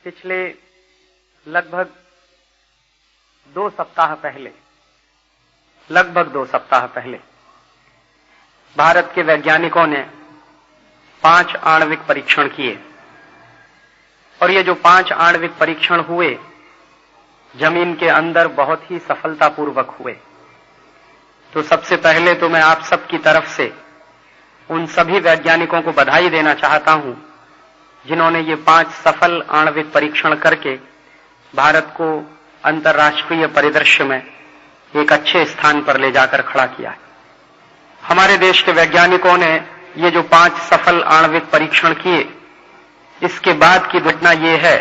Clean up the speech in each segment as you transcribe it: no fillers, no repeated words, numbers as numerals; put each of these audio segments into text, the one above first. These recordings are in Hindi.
पिछले लगभग 2 सप्ताह पहले भारत के वैज्ञानिकों ने 5 आणविक परीक्षण किए और ये जो 5 आणविक परीक्षण हुए जमीन के अंदर बहुत ही सफलतापूर्वक हुए। तो सबसे पहले तो मैं आप सबकी तरफ से उन सभी वैज्ञानिकों को बधाई देना चाहता हूं जिन्होंने ये 5 सफल आणविक परीक्षण करके भारत को अंतर्राष्ट्रीय परिदृश्य में एक अच्छे स्थान पर ले जाकर खड़ा किया है। हमारे देश के वैज्ञानिकों ने ये जो 5 सफल आणविक परीक्षण किए, इसके बाद की घटना ये है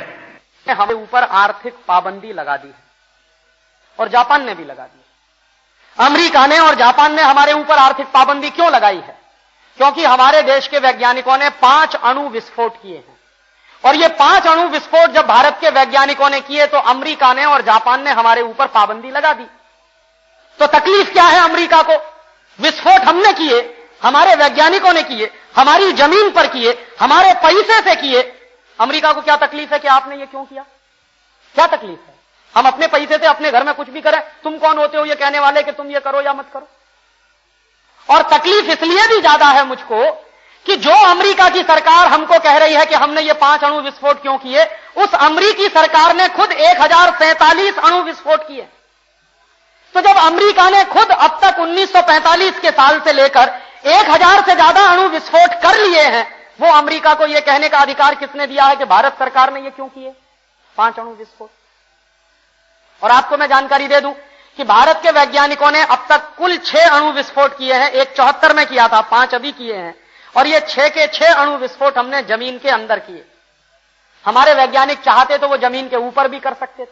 हमें ऊपर आर्थिक पाबंदी लगा दी है और जापान ने भी लगा दी है। अमेरिका ने और जापान ने हमारे ऊपर आर्थिक पाबंदी क्यों लगाई है? क्योंकि हमारे देश के वैज्ञानिकों ने 5 अणु विस्फोट किए हैं और ये 5 अणु विस्फोट जब भारत के वैज्ञानिकों ने किए तो अमेरिका ने और जापान ने हमारे ऊपर पाबंदी लगा दी। तो तकलीफ क्या है अमेरिका को? विस्फोट हमने किए, हमारे वैज्ञानिकों ने किए, हमारी जमीन पर किए, हमारे पैसे से किए। अमेरिका को क्या तकलीफ है कि आपने ये क्यों किया? क्या तकलीफ है? हम अपने पैसे से अपने घर में कुछ भी करें, तुम कौन होते हो ये कहने वाले कि तुम ये करो या मत करो? और तकलीफ इसलिए भी ज्यादा है मुझको कि जो अमेरिका की सरकार हमको कह रही है कि हमने ये 5 अणु विस्फोट क्यों किए, उस अमेरिकी सरकार ने खुद 1047 अणु विस्फोट किए। तो जब अमेरिका ने खुद अब तक 1945 के साल से लेकर 1000 से ज्यादा अणु विस्फोट कर लिए हैं, वो अमेरिका को यह कहने का अधिकार किसने दिया है कि भारत सरकार ने ये क्यों किए 5 अणु विस्फोट? और आपको मैं जानकारी दे दूं कि भारत के वैज्ञानिकों ने अब तक कुल 6 अणु विस्फोट किए हैं। एक 74 में किया था, 5 अभी किए हैं और ये 6 के 6 अणु विस्फोट हमने जमीन के अंदर किए। हमारे वैज्ञानिक चाहते तो वो जमीन के ऊपर भी कर सकते थे,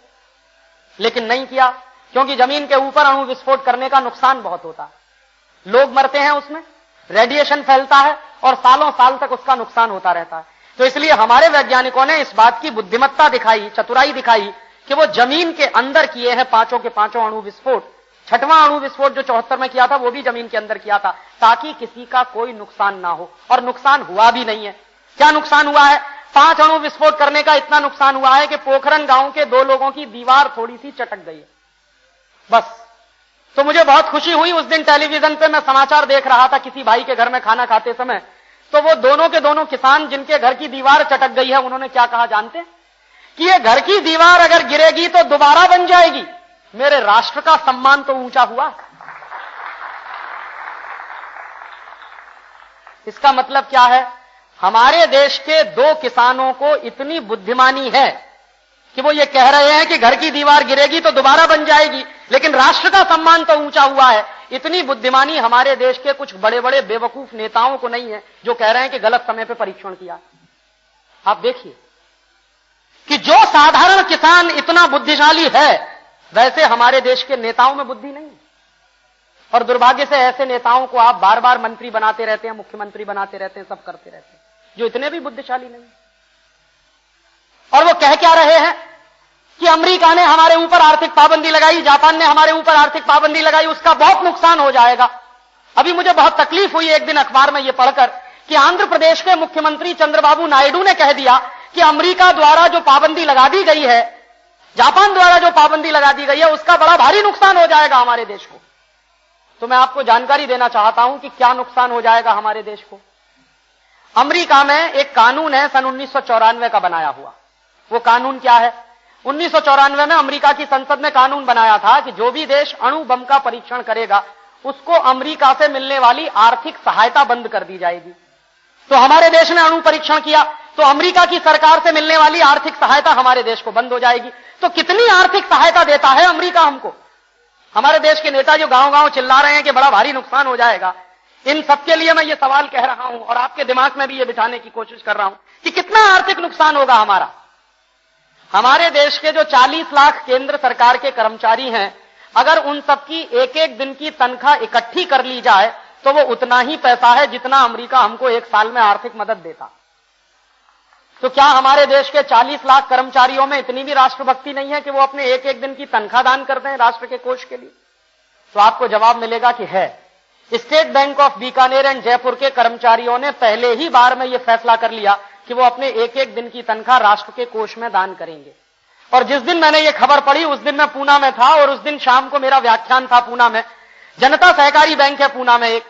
लेकिन नहीं किया, क्योंकि जमीन के ऊपर अणु विस्फोट करने का नुकसान बहुत होता है। लोग मरते हैं उसमें, रेडिएशन फैलता है और सालों साल तक उसका नुकसान होता रहता है। तो इसलिए हमारे वैज्ञानिकों ने इस बात की बुद्धिमत्ता दिखाई, चतुराई दिखाई कि वो जमीन के अंदर किए हैं 5 के 5 अणु विस्फोट। 6वां अणु विस्फोट जो 74 में किया था वो भी जमीन के अंदर किया था, ताकि किसी का कोई नुकसान ना हो, और नुकसान हुआ भी नहीं है। क्या नुकसान हुआ है? 5 अणु विस्फोट करने का इतना नुकसान हुआ है कि पोखरन गांव के 2 लोगों की दीवार थोड़ी सी चटक गई है, बस। तो मुझे बहुत खुशी हुई, उस दिन टेलीविजन पे मैं समाचार देख रहा था किसी भाई के घर में खाना खाते समय, तो वो दोनों के दोनों किसान जिनके घर की दीवार चटक गई है, उन्होंने क्या कहा जानते हैं? कि ये घर की दीवार अगर गिरेगी तो दोबारा बन जाएगी। मेरे राष्ट्र का सम्मान तो ऊंचा हुआ। इसका मतलब क्या है? हमारे देश के 2 किसानों को इतनी बुद्धिमानी है कि वो ये कह रहे हैं कि घर की दीवार गिरेगी तो दोबारा बन जाएगी, लेकिन राष्ट्र का सम्मान तो ऊंचा हुआ है। इतनी बुद्धिमानी हमारे देश के कुछ बड़े बड़े बेवकूफ नेताओं को नहीं है, जो कह रहे हैं कि गलत समय पर परीक्षण किया। आप देखिए कि जो साधारण किसान इतना बुद्धिशाली है, वैसे हमारे देश के नेताओं में बुद्धि नहीं है। और दुर्भाग्य से ऐसे नेताओं को आप बार बार मंत्री बनाते रहते हैं, मुख्यमंत्री बनाते रहते हैं, सब करते रहते हैं, जो इतने भी बुद्धिशाली नहीं। और वो कह क्या रहे हैं कि अमेरिका ने हमारे ऊपर आर्थिक पाबंदी लगाई, जापान ने हमारे ऊपर आर्थिक पाबंदी लगाई, उसका बहुत नुकसान हो जाएगा। अभी मुझे बहुत तकलीफ हुई एक दिन अखबार में यह पढ़कर कि आंध्र प्रदेश के मुख्यमंत्री चंद्रबाबू नायडू ने कह दिया कि अमेरिका द्वारा जो पाबंदी लगा दी गई है, जापान द्वारा जो पाबंदी लगा दी गई है, उसका बड़ा भारी नुकसान हो जाएगा हमारे देश को। तो मैं आपको जानकारी देना चाहता हूं कि क्या नुकसान हो जाएगा हमारे देश को। अमेरिका में एक कानून है सन 1994 का बनाया हुआ। वो कानून क्या है? 1994 में अमेरिका की संसद ने कानून बनाया था कि जो भी देश अणु बम का परीक्षण करेगा उसको अमेरिका से मिलने वाली आर्थिक सहायता बंद कर दी जाएगी। तो हमारे देश ने अणु परीक्षण किया तो अमेरिका की सरकार से मिलने वाली आर्थिक सहायता हमारे देश को बंद हो जाएगी। तो कितनी आर्थिक सहायता देता है अमेरिका हमको? हमारे देश के नेता जो गांव गांव चिल्ला रहे हैं कि बड़ा भारी नुकसान हो जाएगा, इन सबके लिए मैं ये सवाल कह रहा हूं और आपके दिमाग में भी ये बिठाने की कोशिश कर रहा हूं कि कितना आर्थिक नुकसान होगा हमारा। हमारे देश के जो 40 लाख केंद्र सरकार के कर्मचारी हैं, अगर उन सबकी एक एक दिन की तनख्वाह इकट्ठी कर ली जाए तो वो उतना ही पैसा है जितना अमेरिका हमको एक साल में आर्थिक मदद देता। तो क्या हमारे देश के 40 लाख कर्मचारियों में इतनी भी राष्ट्रभक्ति नहीं है कि वो अपने एक एक दिन की तनख्वाह दान करते हैं राष्ट्र के कोष के लिए? तो आपको जवाब मिलेगा कि है। State bank of Bikaner and Jaipur के कर्मचारियों ने पहले ही बार में यह फैसला कर लिया कि वो अपने एक एक दिन की तनख्वाह राष्ट्र के कोष में दान करेंगे। और जिस दिन मैंने ये खबर पढ़ी उस दिन मैं पूना में था और उस दिन शाम को मेरा व्याख्यान था पूना में। जनता सहकारी बैंक है पूना में एक,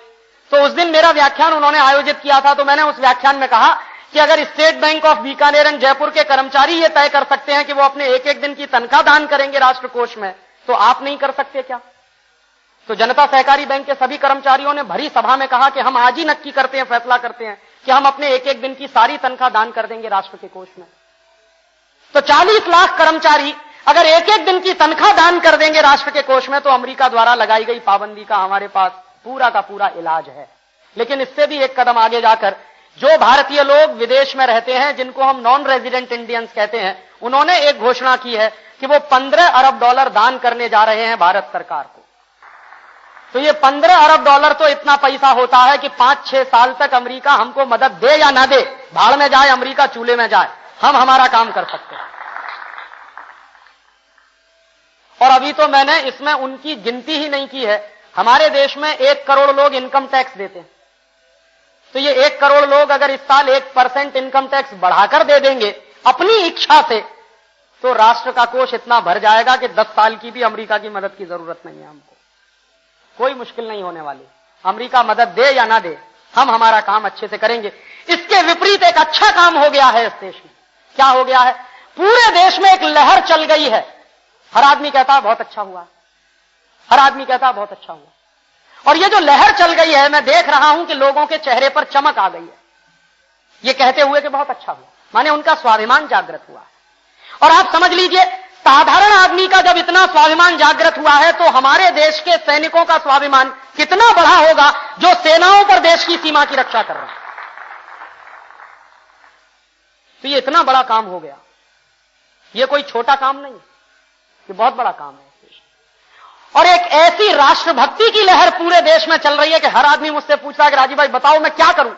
तो उस दिन मेरा व्याख्यान उन्होंने आयोजित किया था। तो मैंने उस व्याख्यान में कहा कि अगर state bank of Bikaner and Jaipur के कर्मचारी ये तय कर सकते हैं कि वो अपने एक एक दिन की तनख्वाह दान करेंगे राष्ट्र कोष में, तो आप नहीं कर सकते क्या? तो जनता सहकारी बैंक के सभी कर्मचारियों ने भरी सभा में कहा कि हम आज ही नक्की करते हैं, फैसला करते हैं कि हम अपने एक एक दिन की सारी तनख्वाह दान कर देंगे राष्ट्र के कोष में। तो 40 लाख कर्मचारी अगर एक एक दिन की तनख्वाह दान कर देंगे राष्ट्र के कोष में, तो अमेरिका द्वारा लगाई गई पाबंदी का हमारे पास पूरा का पूरा इलाज है। लेकिन इससे भी एक कदम आगे जाकर जो भारतीय लोग विदेश में रहते हैं, जिनको हम नॉन रेजिडेंट इंडियंस कहते हैं, उन्होंने एक घोषणा की है कि वो $15 अरब दान करने जा रहे हैं भारत सरकार को। तो ये $15 अरब तो इतना पैसा होता है कि 5-6 साल तक अमेरिका हमको मदद दे या ना दे, भाड़ में जाए अमेरिका, चूल्हे में जाए, हम हमारा काम कर सकते हैं। और अभी तो मैंने इसमें उनकी गिनती ही नहीं की है। हमारे देश में 1 करोड़ लोग इनकम टैक्स देते हैं। तो ये 1 करोड़ लोग अगर इस साल 1% इनकम टैक्स बढ़ाकर दे देंगे अपनी इच्छा से, तो राष्ट्र का कोष इतना भर जाएगा कि 10 साल की भी अमेरिका की मदद की जरूरत नहीं है हमको। कोई मुश्किल नहीं होने वाली। अमेरिका मदद दे या ना दे, हम हमारा काम अच्छे से करेंगे। इसके विपरीत एक अच्छा काम हो गया है इस देश में। क्या हो गया है? पूरे देश में एक लहर चल गई है। हर आदमी कहता है बहुत अच्छा हुआ, हर आदमी कहता है बहुत अच्छा हुआ। और ये जो लहर चल गई है, मैं देख रहा हूं कि लोगों के चेहरे पर चमक आ गई है ये कहते हुए कि बहुत अच्छा हुआ, माने उनका स्वाभिमान जागृत हुआ है। और आप समझ लीजिए, साधारण आदमी का जब इतना स्वाभिमान जागृत हुआ है, तो हमारे देश के सैनिकों का स्वाभिमान कितना बड़ा होगा जो सेनाओं पर देश की सीमा की रक्षा कर रहे हैं। तो ये इतना बड़ा काम हो गया, ये कोई छोटा काम नहीं, ये बहुत बड़ा काम है। और एक ऐसी राष्ट्रभक्ति की लहर पूरे देश में चल रही है कि हर आदमी मुझसे पूछता है कि राजीव भाई बताओ मैं क्या करूं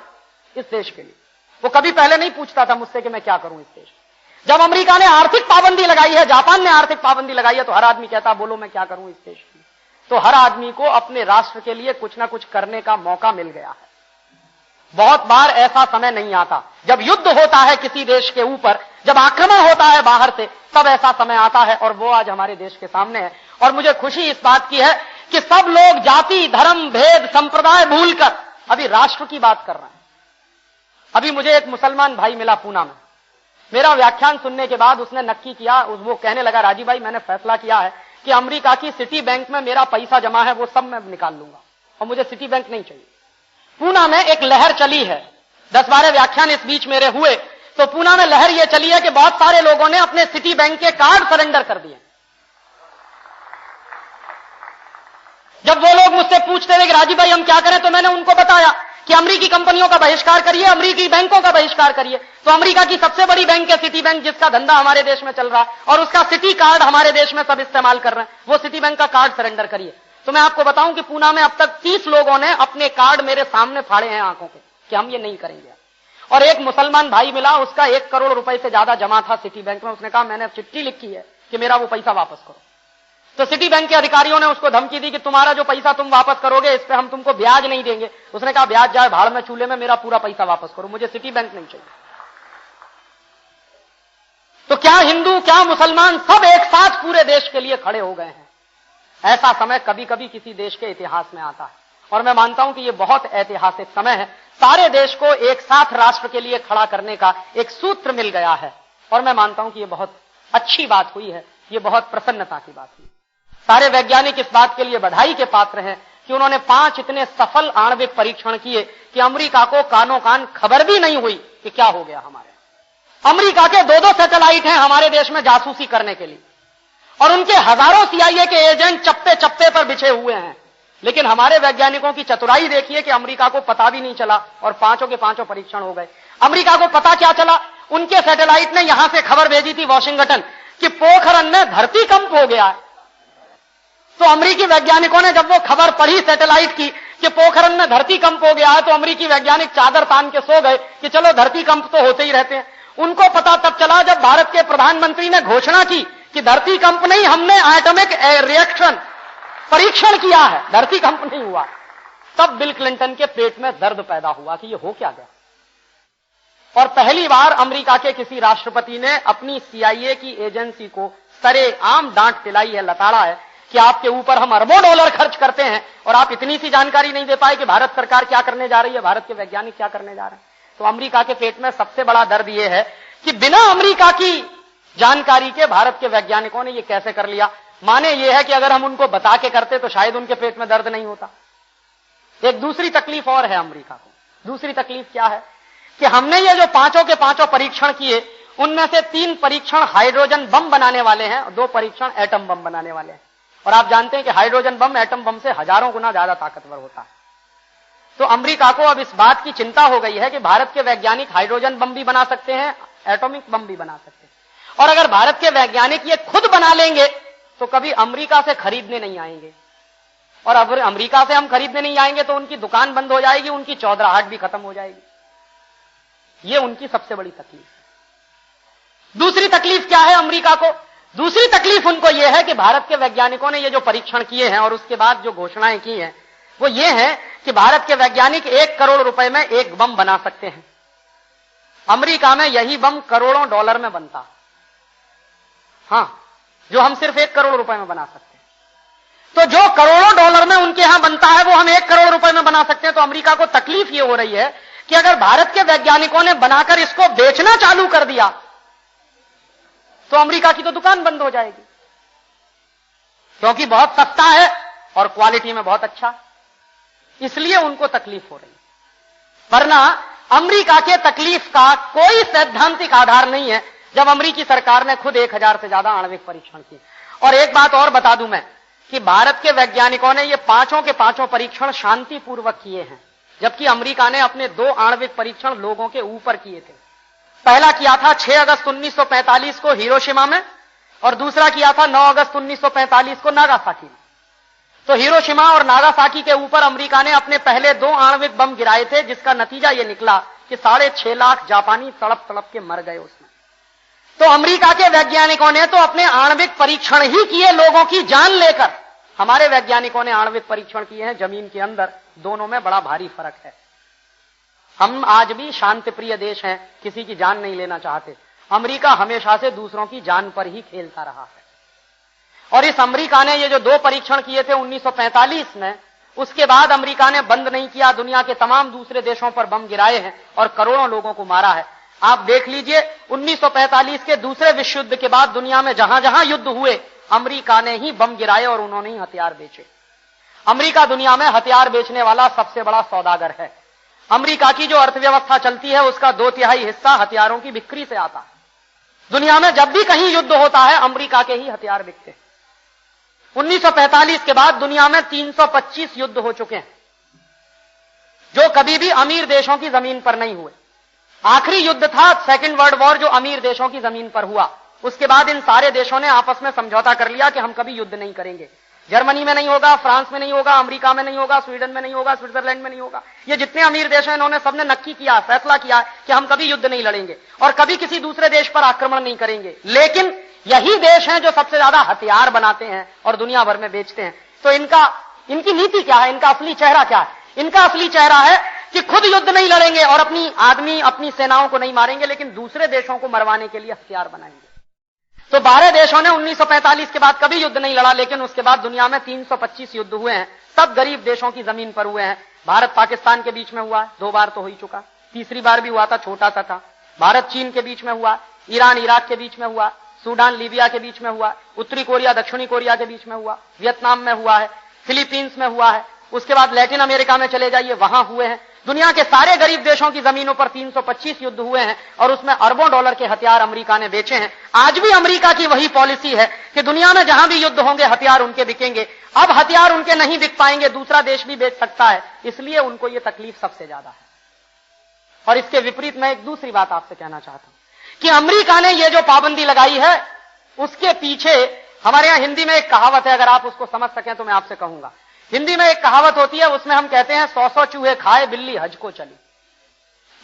इस देश के लिए। वो कभी पहले नहीं पूछता था मुझसे कि मैं क्या करूं इस देश में। जब अमेरिका ने आर्थिक पाबंदी लगाई है, जापान ने आर्थिक पाबंदी लगाई है, तो हर आदमी कहता बोलो मैं क्या करूं इस देश में। तो हर आदमी को अपने राष्ट्र के लिए कुछ ना कुछ करने का मौका मिल गया है। बहुत बार ऐसा समय नहीं आता, जब युद्ध होता है किसी देश के ऊपर, जब आक्रमण होता है बाहर से, तब ऐसा समय आता है, और वो आज हमारे देश के सामने है। और मुझे खुशी इस बात की है कि सब लोग जाति, धर्म, भेद, संप्रदाय भूलकर अभी राष्ट्र की बात कर रहे हैं। अभी मुझे एक मुसलमान भाई मिला पूना में। मेरा व्याख्यान सुनने के बाद उसने नक्की किया, वो कहने लगा राजीव भाई मैंने फैसला किया है कि अमेरिका की सिटी बैंक में मेरा पैसा जमा है वो सब मैं निकाल लूंगा और मुझे सिटी बैंक नहीं चाहिए। पूना में एक लहर चली है, 10-12 व्याख्यान इस बीच मेरे हुए, तो पूना में लहर यह चली है कि बहुत सारे लोगों ने अपने सिटी बैंक के कार्ड सरेंडर कर दिए। जब वो लोग मुझसे पूछते थे कि राजीव भाई हम क्या करें, तो मैंने उनको बताया कि अमेरिकी कंपनियों का बहिष्कार करिए, अमेरिकी बैंकों का बहिष्कार करिए। तो अमेरिका की सबसे बड़ी बैंक है सिटी बैंक, जिसका धंधा हमारे देश में चल रहा है और उसका सिटी कार्ड हमारे देश में सब इस्तेमाल कर रहे हैं, वो सिटी बैंक का कार्ड सरेंडर करिए। तो मैं आपको बताऊं कि पूना में अब तक 30 लोगों ने अपने कार्ड मेरे सामने फाड़े हैं आंखों के कि हम ये नहीं करेंगे। और एक मुसलमान भाई मिला, उसका 1 करोड़ रुपए से ज्यादा जमा था सिटी बैंक में। उसने कहा मैंने चिट्ठी लिखी है कि मेरा वो पैसा वापस करो। तो सिटी बैंक के अधिकारियों ने उसको धमकी दी कि तुम्हारा जो पैसा तुम वापस करोगे इस पे हम तुमको ब्याज नहीं देंगे। उसने कहा ब्याज जाए भाड़ में चूल्हे में, मेरा पूरा पैसा वापस करो, मुझे सिटी बैंक नहीं चाहिए। तो क्या हिंदू क्या मुसलमान सब एक साथ पूरे देश के लिए खड़े हो गए हैं। ऐसा समय कभी कभी किसी देश के इतिहास में आता है और मैं मानता हूं कि यह बहुत ऐतिहासिक समय है। सारे देश को एक साथ राष्ट्र के लिए खड़ा करने का एक सूत्र मिल गया है और मैं मानता हूं कि यह बहुत अच्छी बात हुई है, यह बहुत प्रसन्नता की बात हुई। सारे वैज्ञानिक इस बात के लिए बधाई के पात्र हैं कि उन्होंने 5 इतने सफल आणविक परीक्षण किए कि अमेरिका को कानो कान खबर भी नहीं हुई कि क्या हो गया हमारे। अमेरिका के 2-2 सैटेलाइट हैं हमारे देश में जासूसी करने के लिए और उनके हजारों CIA के एजेंट चप्पे चप्पे पर बिछे हुए हैं। लेकिन हमारे वैज्ञानिकों की चतुराई देखिए कि अमेरिका को पता भी नहीं चला और 5 के 5 परीक्षण हो गए। अमेरिका को पता क्या चला, उनके सैटेलाइट ने यहां से खबर भेजी थी वॉशिंगटन कि पोखरण में धरती कंप हो गया है। तो अमेरिकी वैज्ञानिकों ने जब वो खबर पढ़ी सैटेलाइट की कि पोखरण में धरती कंप हो गया है, तो अमेरिकी वैज्ञानिक चादर तान के सो गए कि चलो धरती कंप तो होते ही रहते हैं। उनको पता तब चला जब भारत के प्रधानमंत्री ने घोषणा की कि धरती कंप नहीं, हमने एटॉमिक रिएक्शन परीक्षण किया है, धरती कंप नहीं हुआ। तब बिल क्लिंटन के पेट में दर्द पैदा हुआ कि ये हो क्या गया। और पहली बार अमेरिका के किसी राष्ट्रपति ने अपनी CIA की एजेंसी को सरेआम डांट दिलाई है, लताड़ा है कि आपके ऊपर हम अरबों डॉलर खर्च करते हैं और आप इतनी सी जानकारी नहीं दे पाए कि भारत सरकार क्या करने जा रही है, भारत के वैज्ञानिक क्या करने जा रहे हैं। तो अमेरिका के पेट में सबसे बड़ा दर्द यह है कि बिना अमेरिका की जानकारी के भारत के वैज्ञानिकों ने यह कैसे कर लिया। माने यह है कि अगर हम उनको बता के करते तो शायद उनके पेट में दर्द नहीं होता। एक दूसरी तकलीफ और है अमेरिका को। दूसरी तकलीफ क्या है कि हमने ये जो पांचों के पांचों परीक्षण किए, उनमें से 3 परीक्षण हाइड्रोजन बम बनाने वाले हैं और 2 परीक्षण एटम बम बनाने वाले हैं। और आप जानते हैं कि हाइड्रोजन बम एटम बम से हजारों गुना ज्यादा ताकतवर होता है। तो अमेरिका को अब इस बात की चिंता हो गई है कि भारत के वैज्ञानिक हाइड्रोजन बम भी बना सकते हैं, एटॉमिक बम भी बना सकते हैं, और अगर भारत के वैज्ञानिक ये खुद बना लेंगे तो कभी अमेरिका से खरीदने नहीं आएंगे, और अगर अमेरिका से हम खरीदने नहीं आएंगे तो उनकी दुकान बंद हो जाएगी, उनकी चौधराहट भी खत्म हो जाएगी। ये उनकी सबसे बड़ी तकलीफ है। दूसरी तकलीफ क्या है अमेरिका को? दूसरी तकलीफ उनको यह है कि भारत के वैज्ञानिकों ने ये जो परीक्षण किए हैं और उसके बाद जो घोषणाएं की हैं वो ये है कि भारत के वैज्ञानिक 1 करोड़ रुपए में एक बम बना सकते हैं। अमेरिका में यही बम करोड़ों डॉलर में बनता, हां, जो हम सिर्फ 1 करोड़ रुपए में बना सकते हैं। तो जो करोड़ों डॉलर में उनके यहां बनता है वो हम 1 करोड़ रुपए में बना सकते हैं। तो अमेरिका को तकलीफ ये हो रही है कि अगर भारत के वैज्ञानिकों ने बनाकर इसको बेचना चालू कर दिया तो अमेरिका की तो दुकान बंद हो जाएगी, क्योंकि बहुत सस्ता है और क्वालिटी में बहुत अच्छा, इसलिए उनको तकलीफ हो रही है। वरना अमेरिका के तकलीफ का कोई सैद्धांतिक आधार नहीं है जब अमेरिकी सरकार ने खुद 1000 से ज्यादा आणविक परीक्षण किए। और एक बात और बता दूं मैं कि भारत के वैज्ञानिकों ने ये पांचों के पांचों परीक्षण शांतिपूर्वक किए हैं, जबकि अमेरिका ने अपने 2 आणविक परीक्षण लोगों के ऊपर किए थे। पहला किया था 6 अगस्त 1945 को हिरोशिमा में, और दूसरा किया था 9 अगस्त 1945 को नागासाकी में। तो हिरोशिमा और नागासाकी के ऊपर अमेरिका ने अपने पहले 2 आणविक बम गिराए थे, जिसका नतीजा यह निकला कि 6.5 लाख जापानी तड़प तड़प के मर गए उसमें। तो अमेरिका के वैज्ञानिकों ने तो अपने आणविक परीक्षण ही किए लोगों की जान लेकर। हमारे वैज्ञानिकों ने आणविक परीक्षण किए हैं जमीन के अंदर। दोनों में बड़ा भारी फर्क है। हम आज भी शांति प्रिय देश हैं, किसी की जान नहीं लेना चाहते। अमेरिका हमेशा से दूसरों की जान पर ही खेलता रहा है। और इस अमेरिका ने ये जो 2 परीक्षण किए थे 1945 में, उसके बाद अमेरिका ने बंद नहीं किया, दुनिया के तमाम दूसरे देशों पर बम गिराए हैं और करोड़ों लोगों को मारा है। आप देख लीजिए 1945 के दूसरे विश्व युद्ध के बाद दुनिया में जहां जहां युद्ध हुए, अमेरिका ने ही बम गिराए और उन्होंने ही हथियार बेचे। अमेरिका दुनिया में हथियार बेचने वाला सबसे बड़ा सौदागर है। अमेरिका की जो अर्थव्यवस्था चलती है उसका 2/3 हिस्सा हथियारों की बिक्री से आता है। दुनिया में जब भी कहीं युद्ध होता है अमेरिका के ही हथियार बिकते हैं। 1945 के बाद दुनिया में 325 युद्ध हो चुके हैं, जो कभी भी अमीर देशों की जमीन पर नहीं हुए। आखिरी युद्ध था सेकेंड वर्ल्ड वॉर, जो अमीर देशों की जमीन पर हुआ। उसके बाद इन सारे देशों ने आपस में समझौता कर लिया कि हम कभी युद्ध नहीं करेंगे। जर्मनी में नहीं होगा, फ्रांस में नहीं होगा, अमेरिका में नहीं होगा, स्वीडन में नहीं होगा, स्विट्जरलैंड में नहीं होगा। ये जितने अमीर देश हैं इन्होंने सबने नक्की किया, फैसला किया कि हम कभी युद्ध नहीं लड़ेंगे और कभी किसी दूसरे देश पर आक्रमण नहीं करेंगे। लेकिन यही देश हैं जो सबसे ज्यादा हथियार बनाते हैं और दुनिया भर में बेचते हैं। तो इनकी नीति क्या है, इनका असली चेहरा क्या है? इनका असली चेहरा है कि खुद युद्ध नहीं लड़ेंगे और अपनी सेनाओं को नहीं मारेंगे, लेकिन दूसरे देशों को मरवाने के लिए हथियार बनाएंगे। तो 12 देशों ने 1945 के बाद कभी युद्ध नहीं लड़ा, लेकिन उसके बाद दुनिया में 325 युद्ध हुए हैं। सब गरीब देशों की जमीन पर हुए हैं। भारत पाकिस्तान के बीच में हुआ, 2 बार तो हो ही चुका। तीसरी बार भी हुआ था, छोटा सा था। भारत चीन के बीच में हुआ, ईरान इराक के बीच में हुआ, सूडान लीबिया के बीच में हुआ, उत्तरी कोरिया दक्षिणी कोरिया के बीच में हुआ, वियतनाम में हुआ है, फिलीपींस में हुआ है। उसके बाद लैटिन अमेरिका में चले जाइए, वहां हुए हैं। दुनिया के सारे गरीब देशों की जमीनों पर 325 युद्ध हुए हैं और उसमें अरबों डॉलर के हथियार अमेरिका ने बेचे हैं। आज भी अमेरिका की वही पॉलिसी है कि दुनिया में जहां भी युद्ध होंगे हथियार उनके बिकेंगे। अब हथियार उनके नहीं बिक पाएंगे, दूसरा देश भी बेच सकता है, इसलिए उनको यह तकलीफ सबसे ज्यादा है। और इसके विपरीत मैं एक दूसरी बात आपसे कहना चाहता हूं कि अमेरिका ने यह जो पाबंदी लगाई है उसके पीछे, हमारे यहां हिंदी में एक कहावत है, अगर आप उसको समझ सकें तो मैं आपसे कहूंगा। हिंदी में एक कहावत होती है, उसमें हम कहते हैं 100 चूहे खाए बिल्ली हज को चली।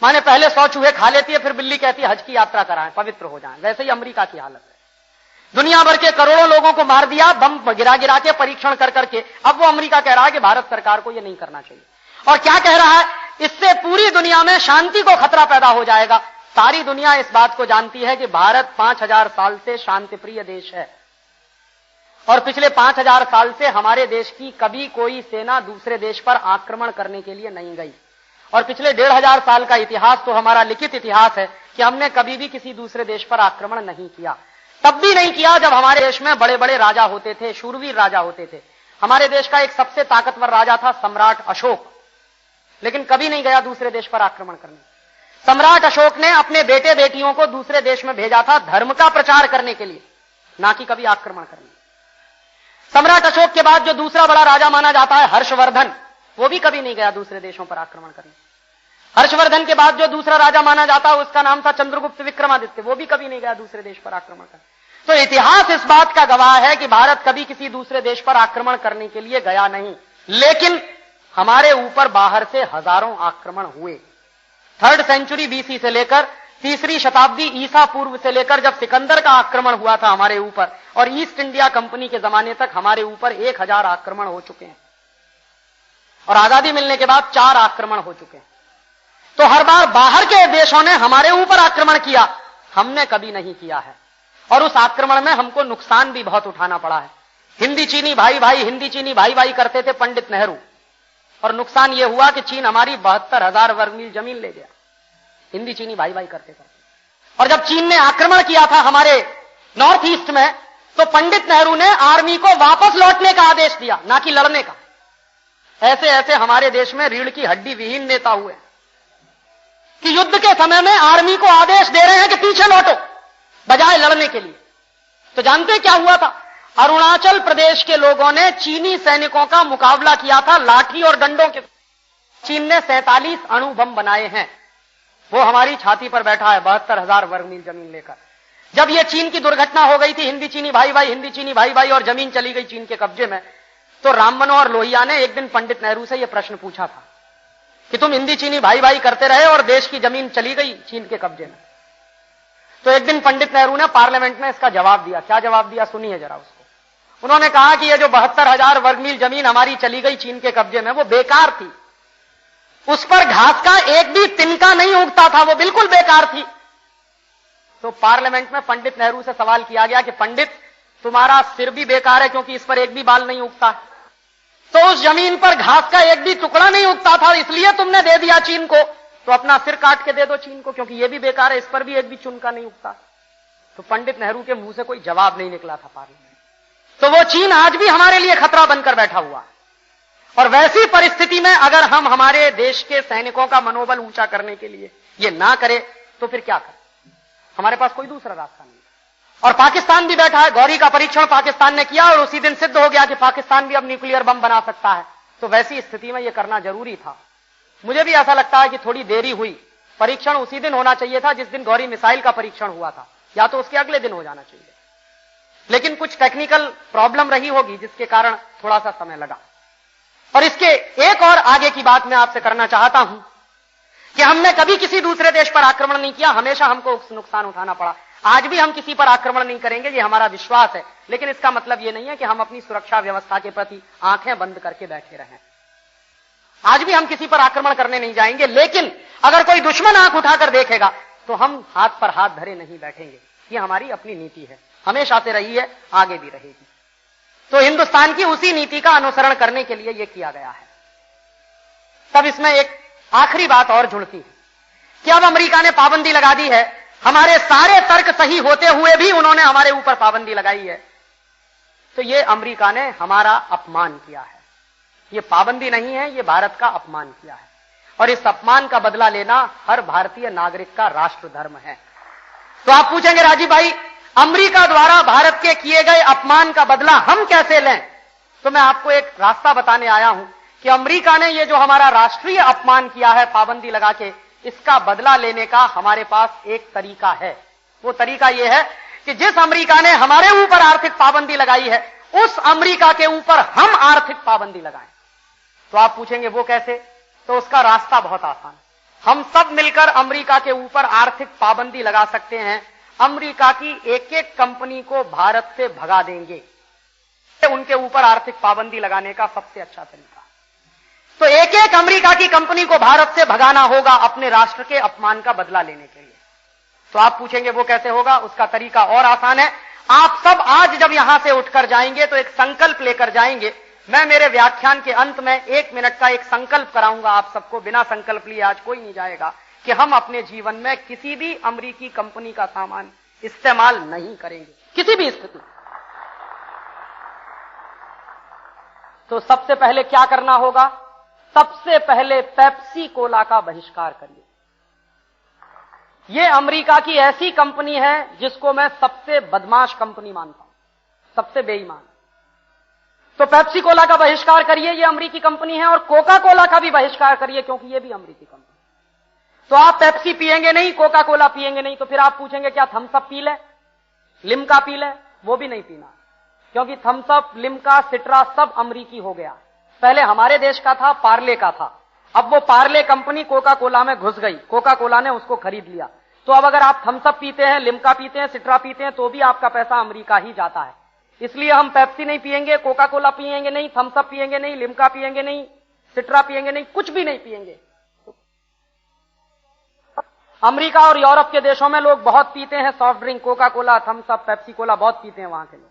माने पहले 100 चूहे खा लेती है, फिर बिल्ली कहती है हज की यात्रा कराएं, पवित्र हो जाएं। वैसे ही अमेरिका की हालत है। दुनिया भर के करोड़ों लोगों को मार दिया बम गिरा गिरा के, परीक्षण कर करके। अब वो अमेरिका कह रहा है कि भारत सरकार को ये नहीं करना चाहिए। और क्या कह रहा है? इससे पूरी दुनिया में शांति को खतरा पैदा हो जाएगा। सारी दुनिया इस बात को जानती है कि भारत 5000 साल से शांतिप्रिय देश है और पिछले 5000 साल से हमारे देश की कभी कोई सेना दूसरे देश पर आक्रमण करने के लिए नहीं गई। और पिछले 1500 साल का इतिहास तो हमारा लिखित इतिहास है कि हमने कभी भी किसी दूसरे देश पर आक्रमण नहीं किया। तब भी नहीं किया जब हमारे देश में बड़े बड़े राजा होते थे, शूरवीर राजा होते थे। हमारे देश का एक सबसे ताकतवर राजा था सम्राट अशोक, लेकिन कभी नहीं गया दूसरे देश पर आक्रमण करने। सम्राट अशोक ने अपने बेटे बेटियों को दूसरे देश में भेजा था धर्म का प्रचार करने के लिए, ना कि कभी आक्रमण करने। सम्राट अशोक के बाद जो दूसरा बड़ा राजा माना जाता है हर्षवर्धन, वो भी कभी नहीं गया दूसरे देशों पर आक्रमण करने। हर्षवर्धन के बाद जो दूसरा राजा माना जाता है उसका नाम था चंद्रगुप्त विक्रमादित्य, वो भी कभी नहीं गया दूसरे देश पर आक्रमण करने। तो इतिहास इस बात का गवाह है कि भारत कभी किसी दूसरे देश पर आक्रमण करने के लिए गया नहीं, लेकिन हमारे ऊपर बाहर से हजारों आक्रमण हुए। 3rd सेंचुरी बीसी से लेकर 3री शताब्दी ईसा पूर्व से लेकर जब सिकंदर का आक्रमण हुआ था हमारे ऊपर, और ईस्ट इंडिया कंपनी के जमाने तक हमारे ऊपर 1000 आक्रमण हो चुके हैं, और आजादी मिलने के बाद 4 आक्रमण हो चुके हैं। तो हर बार बाहर के देशों ने हमारे ऊपर आक्रमण किया, हमने कभी नहीं किया है, और उस आक्रमण में हमको नुकसान भी बहुत उठाना पड़ा है। हिंदी चीनी भाई भाई, हिंदी चीनी भाई भाई करते थे पंडित नेहरू, और नुकसान यह हुआ कि चीन हमारी 72,000 वर्ग मील जमीन ले गया, हिंदी चीनी भाई भाई करते करते। और जब चीन ने आक्रमण किया था हमारे नॉर्थ ईस्ट में, तो पंडित नेहरू ने आर्मी को वापस लौटने का आदेश दिया, ना कि लड़ने का। ऐसे ऐसे हमारे देश में रीढ़ की हड्डी विहीन नेता हुए कि युद्ध के समय में आर्मी को आदेश दे रहे हैं कि पीछे लौटो, बजाय लड़ने के लिए। तो जानते क्या हुआ था? अरुणाचल प्रदेश के लोगों ने चीनी सैनिकों का मुकाबला किया था लाठी और डंडों के। चीन ने 47 अणु बम बनाए हैं, वो हमारी छाती पर बैठा है 72,000 वर्ग मील जमीन लेकर। जब ये चीन की दुर्घटना हो गई थी, हिंदी चीनी भाई भाई, हिंदी चीनी भाई भाई, और जमीन चली गई चीन के कब्जे में, तो राम मनोहर लोहिया ने एक दिन पंडित नेहरू से यह प्रश्न पूछा था कि तुम हिंदी चीनी भाई भाई करते रहे और देश की जमीन चली गई चीन के कब्जे में। तो एक दिन पंडित नेहरू ने पार्लियामेंट में इसका जवाब दिया। क्या जवाब दिया, सुनिए जरा उसको। उन्होंने कहा कि ये जो 72,000 वर्ग मील जमीन हमारी चली गई चीन के कब्जे में, वो बेकार थी, उस पर घास का एक भी तिनका नहीं उगता था, वो बिल्कुल बेकार थी। तो पार्लियामेंट में पंडित नेहरू से सवाल किया गया कि पंडित, तुम्हारा सिर भी बेकार है क्योंकि इस पर एक भी बाल नहीं उगता, तो उस जमीन पर घास का एक भी टुकड़ा नहीं उगता था, इसलिए तुमने दे दिया चीन को, तो अपना सिर काट के दे दो चीन को, क्योंकि ये भी बेकार है, इस पर भी एक भी चुनका नहीं उगता। तो पंडित नेहरू के मुंह से कोई जवाब नहीं निकला था पार्लियामेंट। तो वो चीन आज भी हमारे लिए खतरा बनकर बैठा हुआ। और वैसी परिस्थिति में अगर हम हमारे देश के सैनिकों का मनोबल ऊंचा करने के लिए ये ना करें, तो फिर क्या करें? हमारे पास कोई दूसरा रास्ता नहीं। और पाकिस्तान भी बैठा है, गौरी का परीक्षण पाकिस्तान ने किया और उसी दिन सिद्ध हो गया कि पाकिस्तान भी अब न्यूक्लियर बम बना सकता है। तो वैसी स्थिति में यह करना जरूरी था। मुझे भी ऐसा लगता है कि थोड़ी देरी हुई। परीक्षण उसी दिन होना चाहिए था जिस दिन गौरी मिसाइल का परीक्षण हुआ था, या तो उसके अगले दिन हो जाना चाहिए, लेकिन कुछ टेक्निकल प्रॉब्लम रही होगी जिसके कारण थोड़ा सा समय लगा। और इसके एक और आगे की बात मैं आपसे करना चाहता हूं कि हमने कभी किसी दूसरे देश पर आक्रमण नहीं किया, हमेशा हमको नुकसान उठाना पड़ा। आज भी हम किसी पर आक्रमण नहीं करेंगे, ये हमारा विश्वास है, लेकिन इसका मतलब ये नहीं है कि हम अपनी सुरक्षा व्यवस्था के प्रति आंखें बंद करके बैठे रहें। आज भी हम किसी पर आक्रमण करने नहीं जाएंगे, लेकिन अगर कोई दुश्मन आंख उठाकर देखेगा तो हम हाथ पर हाथ धरे नहीं बैठेंगे। ये हमारी अपनी नीति है, हमेशा से रही है, आगे भी रहेगी। तो हिंदुस्तान की उसी नीति का अनुसरण करने के लिए यह किया गया है। तब इसमें एक आखिरी बात और जुड़ती है कि अब अमेरिका ने पाबंदी लगा दी है, हमारे सारे तर्क सही होते हुए भी उन्होंने हमारे ऊपर पाबंदी लगाई है, तो ये अमेरिका ने हमारा अपमान किया है। ये पाबंदी नहीं है, ये भारत का अपमान किया है, और इस अपमान का बदला लेना हर भारतीय नागरिक का राष्ट्र धर्म है। तो आप पूछेंगे राजीव भाई, अमेरिका द्वारा भारत के किए गए अपमान का बदला हम कैसे लें? तो मैं आपको एक रास्ता बताने आया हूं कि अमेरिका ने ये जो हमारा राष्ट्रीय अपमान किया है पाबंदी लगा के, इसका बदला लेने का हमारे पास एक तरीका है। वो तरीका ये है कि जिस अमेरिका ने हमारे ऊपर आर्थिक पाबंदी लगाई है, उस अमेरिका के ऊपर हम आर्थिक पाबंदी लगाएं। तो आप पूछेंगे वो कैसे? तो उसका रास्ता बहुत आसान है। हम सब मिलकर अमेरिका के ऊपर आर्थिक पाबंदी लगा सकते हैं। अमेरिका की एक एक कंपनी को भारत से भगा देंगे। उनके ऊपर आर्थिक पाबंदी लगाने का सबसे अच्छा तरीका। तो एक एक अमेरिका की कंपनी को भारत से भगाना होगा अपने राष्ट्र के अपमान का बदला लेने के लिए। तो आप पूछेंगे वो कैसे होगा? उसका तरीका और आसान है। आप सब आज जब यहां से उठकर जाएंगे तो एक संकल्प लेकर जाएंगे। मैं मेरे व्याख्यान के अंत में 1 मिनट का एक संकल्प कराऊंगा आप सबको। बिना संकल्प लिए आज कोई नहीं जाएगा कि हम अपने जीवन में किसी भी अमेरिकी कंपनी का सामान इस्तेमाल नहीं करेंगे, किसी भी स्थिति। तो सबसे पहले क्या करना होगा? सबसे पहले पेप्सी कोला का बहिष्कार करिए। यह अमेरिका की ऐसी कंपनी है जिसको मैं सबसे बदमाश कंपनी मानता हूं, सबसे बेईमान। तो पेप्सी कोला का बहिष्कार करिए, यह अमेरिकी कंपनी है, और कोका कोला का भी बहिष्कार करिए क्योंकि यह भी अमेरिकी कंपनी। तो आप पेप्सी पिएंगे नहीं, कोका कोला पिएंगे नहीं, तो फिर आप पूछेंगे क्या थम्स अप पी ले, लिम्का पी ले? वो भी नहीं पीना, क्योंकि थम्स अप, लिम्का, सिट्रा सब अमेरिकी हो गया। पहले हमारे देश का था, पार्ले का था। अब वो पार्ले कंपनी कोका कोला में घुस गई, कोका कोला ने उसको खरीद लिया। तो अब अगर आप थम्स अप पीते हैं, लिम्का पीते हैं, सिट्रा पीते हैं, तो भी आपका पैसा अमेरिका ही जाता है। इसलिए हम पेप्सी नहीं पिएंगे, कोका कोला पिएंगे नहीं, थम्स अप पिएंगे नहीं, लिम्का पिएंगे नहीं, सिट्रा पिएंगे नहीं, कुछ भी नहीं पिएंगे। अमेरिका और यूरोप के देशों में लोग बहुत पीते हैं soft drink, Coca Cola, Thums Up, Pepsi cola बहुत पीते हैं वहां के लोग,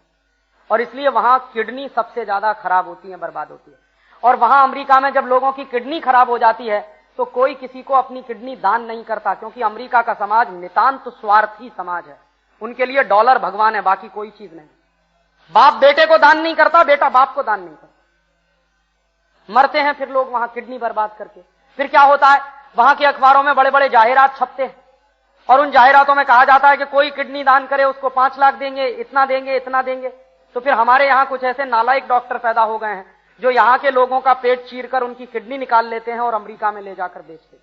और इसलिए वहां किडनी सबसे ज्यादा खराब होती है, बर्बाद होती है। और वहां अमेरिका में जब लोगों की किडनी खराब हो जाती है तो कोई किसी को अपनी किडनी दान नहीं करता, क्योंकि अमेरिका का समाज नितांत स्वार्थी समाज है। उनके लिए डॉलर भगवान है, बाकी कोई चीज नहीं। बाप बेटे को दान नहीं करता, बेटा बाप को दान नहीं करता। मरते हैं फिर लोग वहां किडनी बर्बाद करके। फिर क्या होता है? वहां के अखबारों में बड़े बड़े जाहिरात छपते हैं, और उन जाहिरातों में कहा जाता है कि कोई किडनी दान करे उसको 5 लाख देंगे, इतना देंगे, इतना देंगे। तो फिर हमारे यहां कुछ ऐसे नालायक डॉक्टर पैदा हो गए हैं जो यहां के लोगों का पेट चीरकर उनकी किडनी निकाल लेते हैं और अमेरिका में ले जाकर बेच देते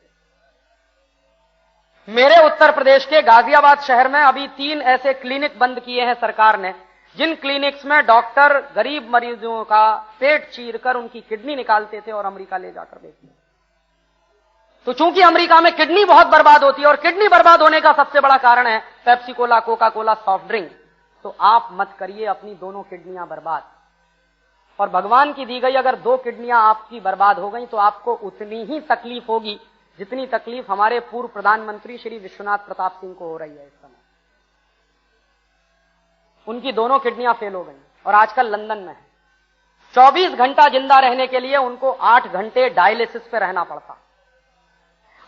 हैं। मेरे उत्तर प्रदेश के गाजियाबाद शहर में अभी 3 ऐसे क्लिनिक बंद किए हैं सरकार ने, जिन क्लिनिक्स में डॉक्टर गरीब मरीजों का पेट चीरकर उनकी किडनी निकालते थे और अमेरिका ले जाकर बेचते थे। तो चूंकि अमेरिका में किडनी बहुत बर्बाद होती है, और किडनी बर्बाद होने का सबसे बड़ा कारण है Pepsi Cola, Coca Cola, soft drink, तो आप मत करिए अपनी दोनों किडनियां बर्बाद। और भगवान की दी गई अगर 2 किडनियां आपकी बर्बाद हो गई तो आपको उतनी ही तकलीफ होगी जितनी तकलीफ हमारे पूर्व प्रधानमंत्री श्री विश्वनाथ प्रताप सिंह को हो रही है इस समय। उनकी दोनों किडनियां फेल हो गई और आजकल लंदन में है। 24 घंटा जिंदा रहने के लिए उनको 8 घंटे डायलिसिस पे रहना पड़ता,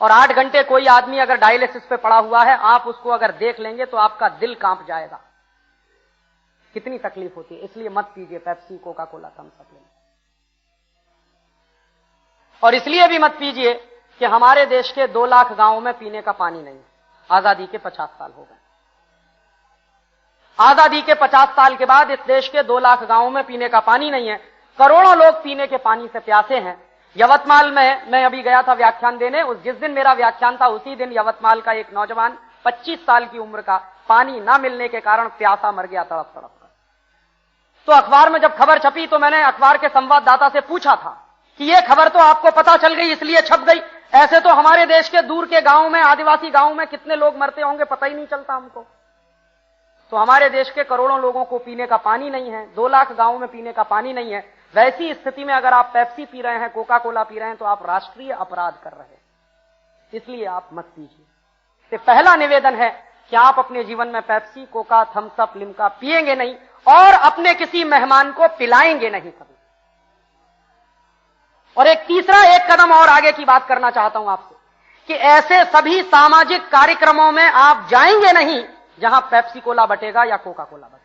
और 8 घंटे कोई आदमी अगर डायलिसिस पे पड़ा हुआ है, आप उसको अगर देख लेंगे तो आपका दिल कांप जाएगा, कितनी तकलीफ होती है। इसलिए मत पीजिए Pepsi, Coca Cola, Thums Up. और इसलिए भी मत पीजिए कि हमारे देश के 2 लाख गांवों में पीने का पानी नहीं है। आजादी के 50 साल हो गए। आजादी के 50 साल के बाद इस देश के 2 लाख गांवों में पीने का पानी नहीं है। करोड़ों लोग पीने के पानी से प्यासे हैं। यवतमाल में मैं अभी गया था व्याख्यान देने, जिस दिन मेरा व्याख्यान था उसी दिन यवतमाल का एक नौजवान 25 साल की उम्र का पानी न मिलने के कारण प्यासा मर गया तड़प तड़प कर। तो अखबार में जब खबर छपी तो मैंने अखबार के संवाददाता से पूछा था कि यह खबर तो आपको पता चल गई इसलिए छप गई, ऐसे तो हमारे देश के दूर के गांव में, आदिवासी गांव में कितने लोग मरते होंगे पता ही नहीं चलता हमको। तो हमारे देश के करोड़ों लोगों को पीने का पानी नहीं है, 2 लाख गांवों में पीने का पानी नहीं है। वैसी स्थिति में अगर आप पेप्सी पी रहे हैं, कोका कोला पी रहे हैं, तो आप राष्ट्रीय अपराध कर रहे हैं। इसलिए आप मत पीजिए। तो पहला निवेदन है कि आप अपने जीवन में Pepsi, Coca, Thums Up, Limca पिएंगे नहीं, और अपने किसी मेहमान को पिलाएंगे नहीं कभी। और एक तीसरा एक कदम और आगे की बात करना चाहता हूं आपसे कि ऐसे सभी सामाजिक कार्यक्रमों में आप जाएंगे नहीं जहां पेप्सी कोला बटेगा या कोका कोला बटेगा।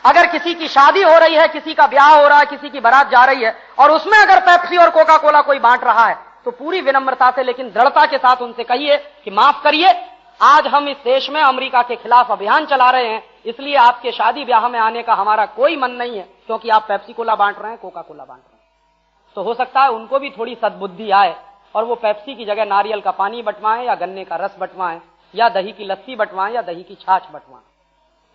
अगर किसी की शादी हो रही है, किसी का ब्याह हो रहा है, किसी की बारात जा रही है, और उसमें अगर पेप्सी और कोका कोला कोई बांट रहा है, तो पूरी विनम्रता से लेकिन दृढ़ता के साथ उनसे कहिए कि माफ करिए, आज हम इस देश में अमेरिका के खिलाफ अभियान चला रहे हैं, इसलिए आपके शादी ब्याह में आने का हमारा कोई मन नहीं है, क्योंकि आप पेप्सी कोला बांट रहे हैं, कोका कोला बांट रहे हैं। तो हो सकता है उनको भी थोड़ी सद्बुद्धि आए और वो पेप्सी की जगह नारियल का पानी बंटवाएं, या गन्ने का रस बंटवाएं, या दही की लस्सी बंटवाएं, या दही की छाछ बंटवाएं।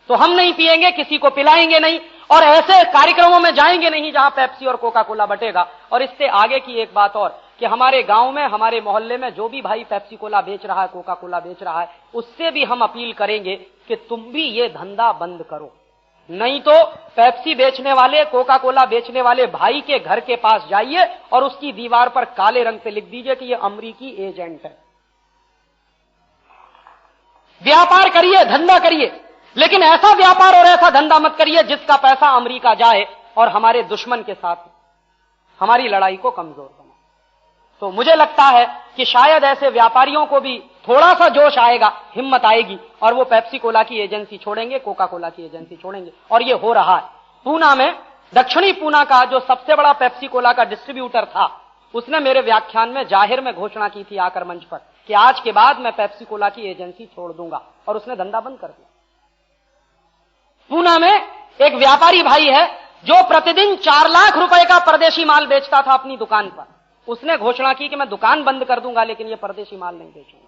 तो हम नहीं पिएंगे, किसी को पिलाएंगे नहीं, और ऐसे कार्यक्रमों में जाएंगे नहीं जहां पेप्सी और कोका कोला बटेगा। और इससे आगे की एक बात और कि हमारे गांव में, हमारे मोहल्ले में जो भी भाई पेप्सी कोला बेच रहा है, कोका कोला बेच रहा है, उससे भी हम अपील करेंगे कि तुम भी ये धंधा बंद करो। नहीं तो पेप्सी बेचने वाले, कोका कोला बेचने वाले भाई के घर के पास जाइए और उसकी दीवार पर काले रंग से लिख दीजिए कि ये अमरीकी एजेंट है। व्यापार करिए, धंधा करिए, लेकिन ऐसा व्यापार और ऐसा धंधा मत करिए जिसका पैसा अमेरिका जाए और हमारे दुश्मन के साथ हमारी लड़ाई को कमजोर बनाए। तो मुझे लगता है कि शायद ऐसे व्यापारियों को भी थोड़ा सा जोश आएगा, हिम्मत आएगी, और वो पेप्सी कोला की एजेंसी छोड़ेंगे, कोका कोला की एजेंसी छोड़ेंगे। और ये हो रहा है। पूना में, दक्षिणी पूना का जो सबसे बड़ा पेप्सी कोला का डिस्ट्रीब्यूटर था, उसने मेरे व्याख्यान में जाहिर में घोषणा की थी आकर मंच पर कि आज के बाद मैं पेप्सी कोला की एजेंसी छोड़ दूंगा, और उसने धंधा बंद कर दिया। पूना में एक व्यापारी भाई है जो प्रतिदिन 4 लाख रुपए का परदेशी माल बेचता था अपनी दुकान पर। उसने घोषणा की कि मैं दुकान बंद कर दूंगा लेकिन ये परदेशी माल नहीं बेचूंगा।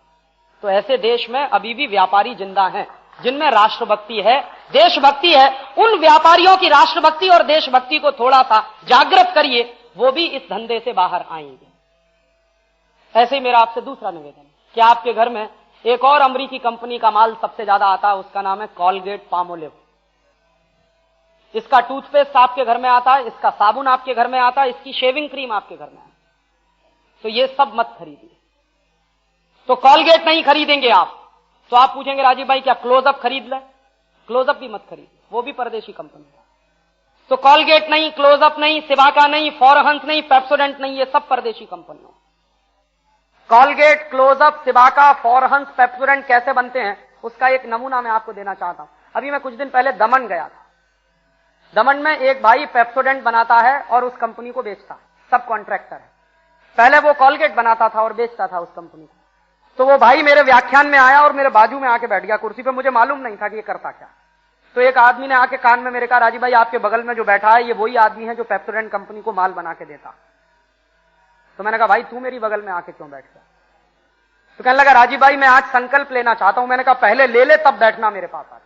तो ऐसे देश में अभी भी व्यापारी जिंदा हैं जिनमें राष्ट्रभक्ति है, देशभक्ति है। उन व्यापारियों की राष्ट्रभक्ति और देशभक्ति को थोड़ा सा जागृत करिए, वो भी इस धंधे से बाहर आएंगे। ऐसे ही मेरा आपसे दूसरा निवेदन कि आपके घर में एक और अमेरिकी कंपनी का माल सबसे ज्यादा आता है, उसका नाम है कॉलगेट पामोलिव। इसका टूथपेस्ट आपके घर में आता है, इसका साबुन आपके घर में आता है, इसकी शेविंग क्रीम आपके घर में आता है। तो ये सब मत खरीदिए। तो कॉलगेट नहीं खरीदेंगे आप, तो आप पूछेंगे राजीव भाई क्या क्लोजअप खरीद लें? क्लोजअप भी मत खरीदिए, वो भी परदेशी कंपनी है। तो कॉलगेट नहीं, क्लोजअप नहीं, सिवाका नहीं, फॉरहंस नहीं, पेप्सोडेंट नहीं, ये सब परदेशी कंपनियों। कॉलगेट, क्लोजअप, सिवाका, फॉरहंस, पेप्सोडेंट कैसे बनते हैं उसका एक नमूना मैं आपको देना चाहता हूं। अभी मैं कुछ दिन पहले दमन गया था। दमन में एक भाई पेप्सोडेंट बनाता है और उस कंपनी को बेचता है, सब कॉन्ट्रैक्टर है। पहले वो कॉलगेट बनाता था और बेचता था उस कंपनी को। तो वो भाई मेरे व्याख्यान में आया और मेरे बाजू में आके बैठ गया कुर्सी पे। मुझे मालूम नहीं था कि ये करता क्या। तो एक आदमी ने आके कान में मेरे कहा, राजीव भाई आपके बगल में जो बैठा है ये वही आदमी है जो पेप्सोडेंट कंपनी को माल बना के देता। तो मैंने कहा भाई तू मेरी बगल में आके क्यों बैठ गया? तो कहने लगा राजीव भाई मैं आज संकल्प लेना चाहता हूं। मैंने कहा पहले ले ले तब बैठना मेरे पास आके।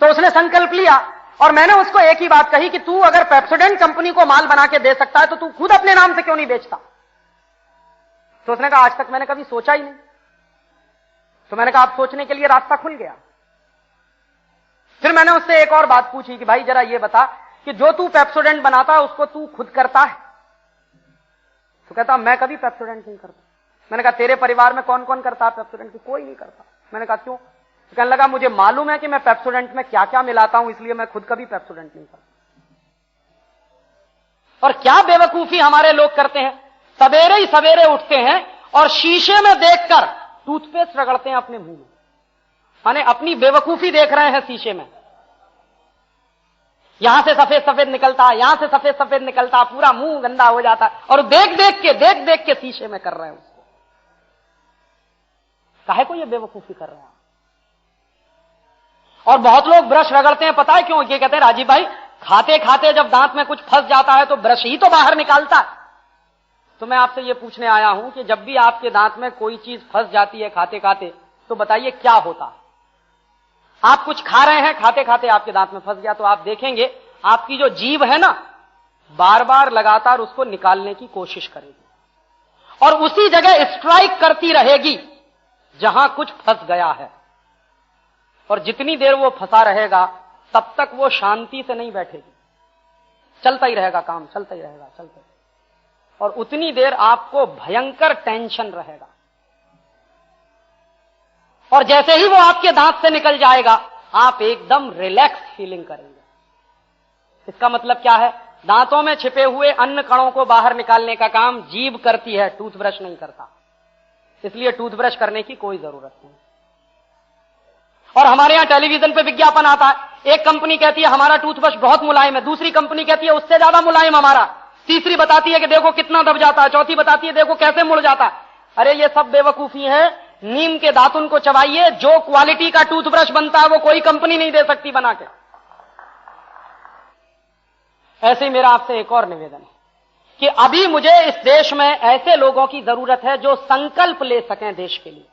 तो उसने संकल्प लिया और मैंने उसको एक ही बात कही कि तू अगर पेप्सोडेंट कंपनी को माल बना के दे सकता है तो तू खुद अपने नाम से क्यों नहीं बेचता? तो उसने कहा आज तक मैंने कभी सोचा ही नहीं। तो मैंने कहा आप सोचने के लिए रास्ता खुल गया। फिर मैंने उससे एक और बात पूछी कि भाई जरा ये बता कि जो तू पेप्सोडेंट बनाता है उसको तू खुद करता है? तो कहता मैं कभी पेप्सोडेंट नहीं करता। मैंने कहा तेरे परिवार में कौन कौन करता है पेप्सोडेंट? कोई नहीं करता। मैंने कहा क्यों? तो कहने लगा मुझे मालूम है कि मैं पेप्सोडेंट में क्या क्या मिलाता हूं, इसलिए मैं खुद कभी पेप्सोडेंट नहीं करता। और क्या बेवकूफी हमारे लोग करते हैं, सवेरे ही सवेरे उठते हैं और शीशे में देखकर टूथपेस्ट रगड़ते हैं अपने मुंह में। माने अपनी बेवकूफी देख रहे हैं शीशे में। यहां से सफेद सफेद निकलता है, यहां से सफेद सफेद निकलता है, पूरा मुंह गंदा हो जाता है और देख देख के शीशे में कर रहे हैं उसको। काहे को ये बेवकूफी कर रहे हैं? और बहुत लोग ब्रश रगड़ते हैं, पता है क्यों? ये कहते हैं राजीव भाई खाते खाते जब दांत में कुछ फंस जाता है तो ब्रश ही तो बाहर निकालता है। तो मैं आपसे ये पूछने आया हूं कि जब भी आपके दांत में कोई चीज फंस जाती है खाते खाते, तो बताइए क्या होता है? आप कुछ खा रहे हैं, खाते खाते आपके दांत में फंस गया, तो आप देखेंगे आपकी जो जीभ है ना, बार बार लगातार उसको निकालने की कोशिश करेगी और उसी जगह स्ट्राइक करती रहेगी जहां कुछ फंस गया है। और जितनी देर वो फंसा रहेगा तब तक वो शांति से नहीं बैठेगी, चलता ही रहेगा काम, चलता ही रहेगा, चलता ही। और उतनी देर आपको भयंकर टेंशन रहेगा। और जैसे ही वो आपके दांत से निकल जाएगा आप एकदम रिलैक्स फीलिंग करेंगे। इसका मतलब क्या है? दांतों में छिपे हुए अन्न कणों को बाहर निकालने का काम जीभ करती है, टूथब्रश नहीं करता। इसलिए टूथब्रश करने की कोई जरूरत नहीं। और हमारे यहां टेलीविजन पे विज्ञापन आता है, एक कंपनी कहती है हमारा टूथब्रश बहुत मुलायम है, दूसरी कंपनी कहती है उससे ज्यादा मुलायम हमारा, तीसरी बताती है कि देखो कितना दब जाता है, चौथी बताती है देखो कैसे मुड़ जाता है। अरे ये सब बेवकूफी है। नीम के दातुन को चबाइए, जो क्वालिटी का टूथब्रश बनता है वो कोई कंपनी नहीं दे सकती बना के। ऐसे ही मेरा आपसे एक और निवेदन है कि अभी मुझे इस देश में ऐसे लोगों की जरूरत है जो संकल्प ले सकें देश के लिए,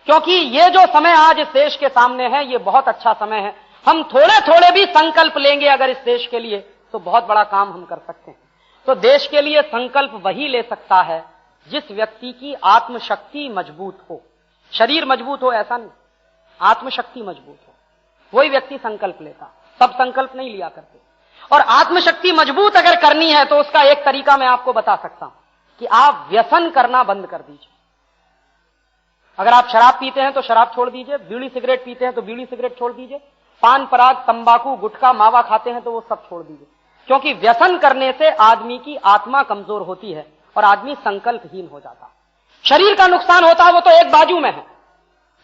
क्योंकि ये जो समय आज इस देश के सामने है ये बहुत अच्छा समय है। हम थोड़े थोड़े भी संकल्प लेंगे अगर इस देश के लिए तो बहुत बड़ा काम हम कर सकते हैं। तो देश के लिए संकल्प वही ले सकता है जिस व्यक्ति की आत्मशक्ति मजबूत हो। शरीर मजबूत हो ऐसा नहीं, आत्मशक्ति मजबूत हो, वही व्यक्ति संकल्प लेता। सब संकल्प नहीं लिया करते। और आत्मशक्ति मजबूत अगर करनी है तो उसका एक तरीका मैं आपको बता सकता हूं कि आप व्यसन करना बंद कर दीजिए। अगर आप शराब पीते हैं तो शराब छोड़ दीजिए, बीड़ी सिगरेट पीते हैं तो बीड़ी सिगरेट छोड़ दीजिए, पान पराग तंबाकू गुटखा मावा खाते हैं तो वो सब छोड़ दीजिए। क्योंकि व्यसन करने से आदमी की आत्मा कमजोर होती है और आदमी संकल्पहीन हो जाता है। शरीर का नुकसान होता है वो तो एक बाजू में है,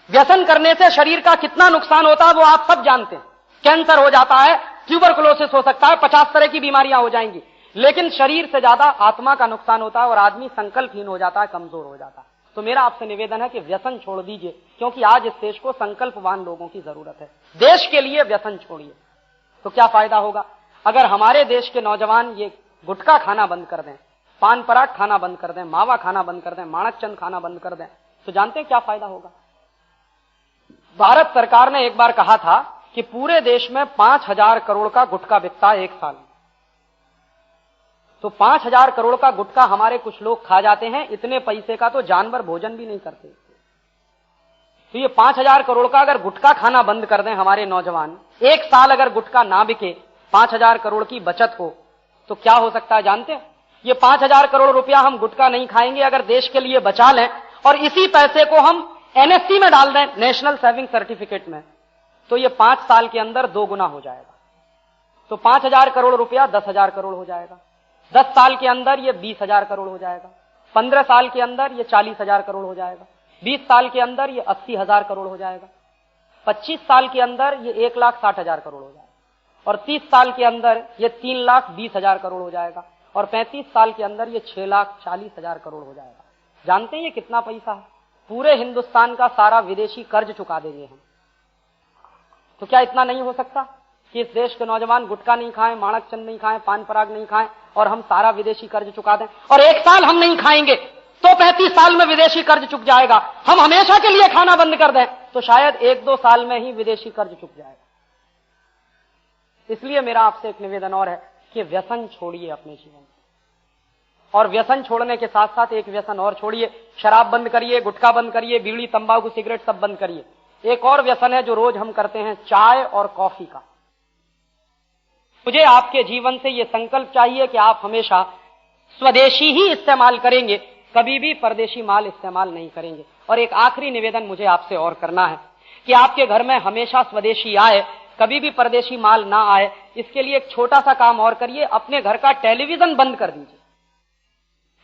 व्यसन करने से शरीर का कितना नुकसान होता है वो आप सब जानते हैं। कैंसर हो जाता है, ट्यूबरकुलोसिस हो सकता है, 50 तरह की बीमारियां हो जाएंगी, लेकिन शरीर से ज्यादा आत्मा का नुकसान होता है और आदमी संकल्पहीन हो जाता है, कमजोर हो जाता है। तो मेरा आपसे निवेदन है कि व्यसन छोड़ दीजिए, क्योंकि आज इस देश को संकल्पवान लोगों की जरूरत है। देश के लिए व्यसन छोड़िए। तो क्या फायदा होगा अगर हमारे देश के नौजवान ये गुटखा खाना बंद कर दें, पान पराग खाना बंद कर दें, मावा खाना बंद कर दें, माणक चंद खाना बंद कर दें, तो जानते हैं क्या फायदा होगा? भारत सरकार ने एक बार कहा था कि पूरे देश में 5,000 करोड़ का गुटखा बिकता है एक साल में। तो 5,000 करोड़ का गुटखा हमारे कुछ लोग खा जाते हैं, इतने पैसे का तो जानवर भोजन भी नहीं करते। तो ये 5,000 करोड़ का अगर गुटखा खाना बंद कर दें हमारे नौजवान, एक साल अगर गुटखा ना बिके, 5,000 करोड़ की बचत हो, तो क्या हो सकता है जानते हैं? ये 5,000 करोड़ रुपया हम गुटखा नहीं खाएंगे, अगर देश के लिए बचा लें और इसी पैसे को हम एनएससी में डाल दें, नेशनल सेविंग सर्टिफिकेट में, तो ये 5 साल के अंदर 2 गुना हो जाएगा। तो 5,000 करोड़ रुपया 10,000 करोड़ हो जाएगा, 10 साल के अंदर ये 20,000 करोड़ हो जाएगा, 15 साल के अंदर ये 40,000 करोड़ हो जाएगा, 20 साल के अंदर ये 80,000 करोड़ हो जाएगा, 25 साल के अंदर ये 1,60,000 करोड़ हो जाएगा, और 30 साल के अंदर ये 3,20,000 करोड़ हो जाएगा, और 35 साल के अंदर ये 6,40,000 करोड़ हो जाएगा। जानते हैं ये कितना पैसा है? पूरे हिंदुस्तान का सारा विदेशी कर्ज चुका देंगे हम। तो क्या इतना नहीं हो सकता कि इस देश के नौजवान गुटखा नहीं खाएं, माणक चंद नहीं खाएं, पान पराग नहीं खाएं और हम सारा विदेशी कर्ज चुका दें? और एक साल हम नहीं खाएंगे तो 35 साल में विदेशी कर्ज चुक जाएगा। हम हमेशा के लिए खाना बंद कर दें तो शायद 1-2 साल में ही विदेशी कर्ज चुक जाएगा। इसलिए मेरा आपसे एक निवेदन और है कि व्यसन छोड़िए अपने जीवन में, और व्यसन छोड़ने के साथ साथ एक व्यसन और छोड़िए, शराब बंद करिए, गुटखा बंद करिए, बीड़ी तंबाकू सिगरेट सब बंद करिए। एक और व्यसन है जो रोज हम करते हैं, चाय और कॉफी का। मुझे आपके जीवन से यह संकल्प चाहिए कि आप हमेशा स्वदेशी ही इस्तेमाल करेंगे, कभी भी परदेशी माल इस्तेमाल नहीं करेंगे। और एक आखिरी निवेदन मुझे आपसे और करना है कि आपके घर में हमेशा स्वदेशी आए, कभी भी परदेशी माल ना आए। इसके लिए एक छोटा सा काम और करिए, अपने घर का टेलीविजन बंद कर दीजिए।